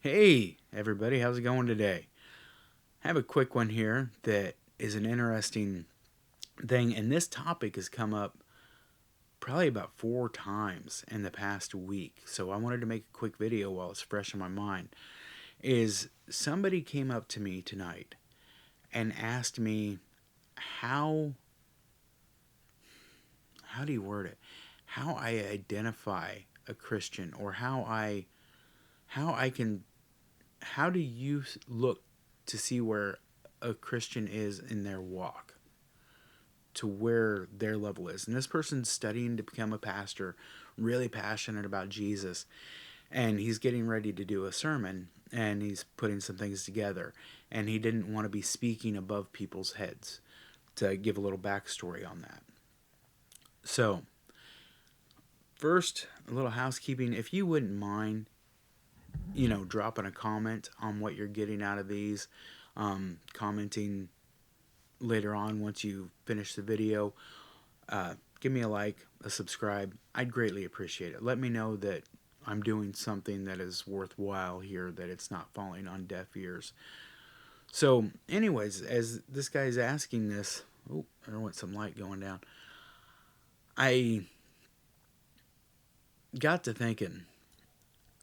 Hey, everybody, how's it going today? I have a quick one here that is an interesting thing, and this topic has come up probably about 4 times in the past week. So I wanted to make a quick video while it's fresh in my mind. Is somebody came up to me tonight and asked me how how do you word it? How I identify a Christian, or how I can how do you look to see where a Christian is in their walk, to where their level is. And this person's studying to become a pastor, really passionate about Jesus, and he's getting ready to do a sermon, and he's putting some things together, and he didn't want to be speaking above people's heads. To give a little backstory on that. So, first, a little housekeeping. If you wouldn't mind, dropping a comment on what you're getting out of these, commenting later on once you finish the video. Give me a like, a subscribe. I'd greatly appreciate it. Let me know that I'm doing something that is worthwhile here, that it's not falling on deaf ears. So, anyways, as this guy's asking this, oh, I want some light going down. I got to thinking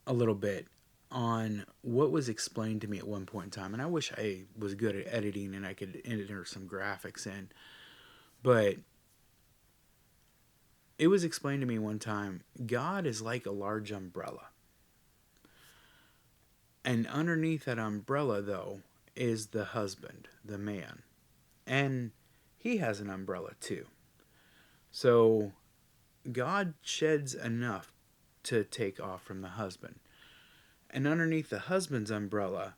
a little bit on what was explained to me at one point in time, and I wish I was good at editing and I could enter some graphics in, but it was explained to me one time, God is like a large umbrella. And underneath that umbrella, though, is the husband, the man. And he has an umbrella too. So God sheds enough to take off from the husband. And underneath the husband's umbrella,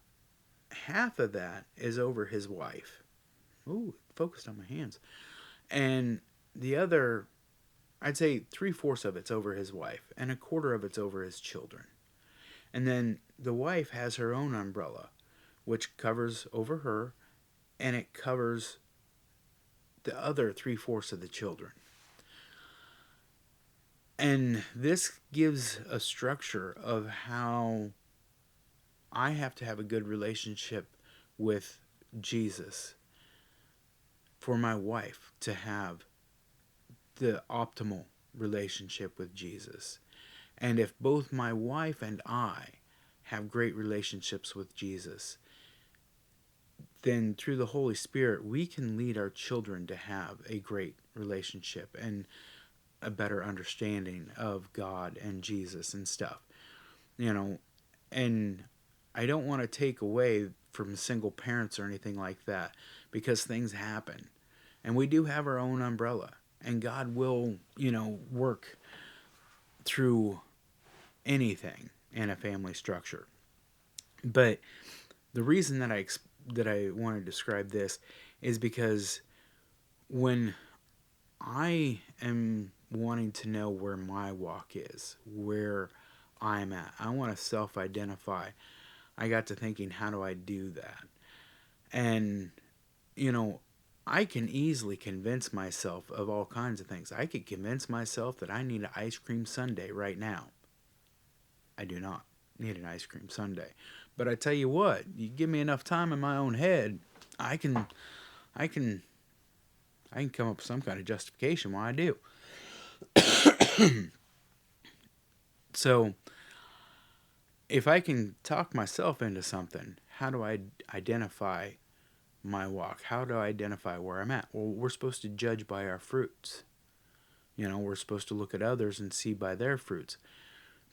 half of that is over his wife. Ooh, it focused on my hands. And the other, I'd say 3/4 of it's over his wife, and a quarter of it's over his children. And then the wife has her own umbrella, which covers over her, and it covers the other 3/4 of the children. And this gives a structure of how I have to have a good relationship with Jesus for my wife to have the optimal relationship with Jesus. And if both my wife and I have great relationships with Jesus, then through the Holy Spirit, we can lead our children to have a great relationship and a better understanding of God and Jesus and stuff. You know, and I don't want to take away from single parents or anything like that, because things happen. And we do have our own umbrella. And God will, work through anything in a family structure. But the reason that I want to describe this is because when I am wanting to know where my walk is, where I'm at, I want to self identify. I got to thinking, how do I do that? And, you know, I can easily convince myself of all kinds of things. I could convince myself that I need an ice cream sundae right now. I do not need an ice cream sundae. But I tell you what, you give me enough time in my own head, I can I can I can come up with some kind of justification why I do. So, if I can talk myself into something, how do I identify my walk? How do I identify where I'm at? Well, we're supposed to judge by our fruits. We're supposed to look at others and see by their fruits.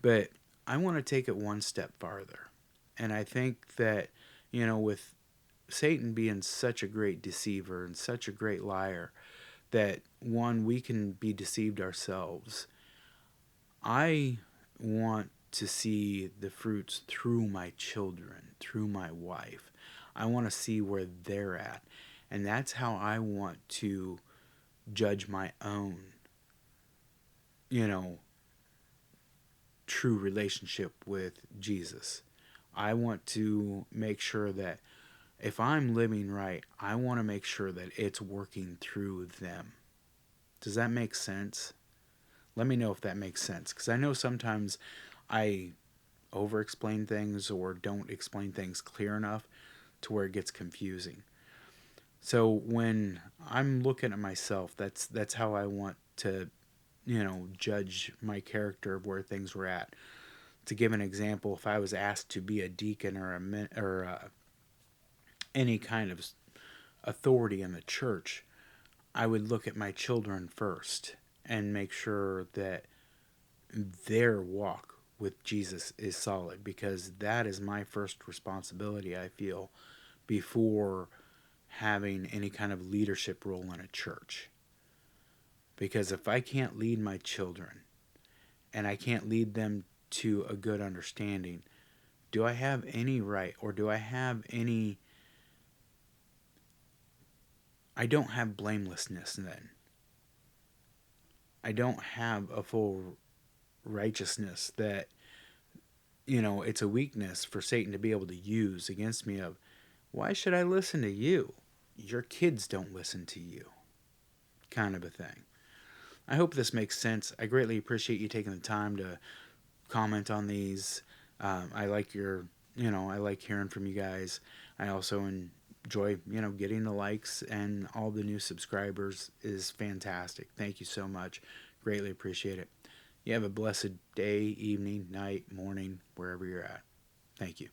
But I want to take it one step farther. And I think that, with Satan being such a great deceiver and such a great liar, that one, we can be deceived ourselves. I want to see the fruits through my children, through my wife. I want to see where they're at. And that's how I want to judge my own, you know, true relationship with Jesus. I want to make sure that if I'm living right, I want to make sure that it's working through them. Does that make sense? Let me know if that makes sense, because I know sometimes I over explain things or don't explain things clear enough to where it gets confusing. So when I'm looking at myself, that's how I want to, judge my character of where things were at. To give an example, if I was asked to be a deacon or any kind of authority in the church, I would look at my children first and make sure that their walk with Jesus is solid, because that is my first responsibility, I feel, before having any kind of leadership role in a church. Because if I can't lead my children and I can't lead them to a good understanding, do I have any right, or do I have any. I don't have blamelessness then. I don't have a full righteousness that, it's a weakness for Satan to be able to use against me of, why should I listen to you? Your kids don't listen to you, kind of a thing. I hope this makes sense. I greatly appreciate you taking the time to comment on these. I like I like hearing from you guys. I also enjoy, getting the likes, and all the new subscribers is fantastic. Thank you so much. Greatly appreciate it. You have a blessed day, evening, night, morning, wherever you're at. Thank you.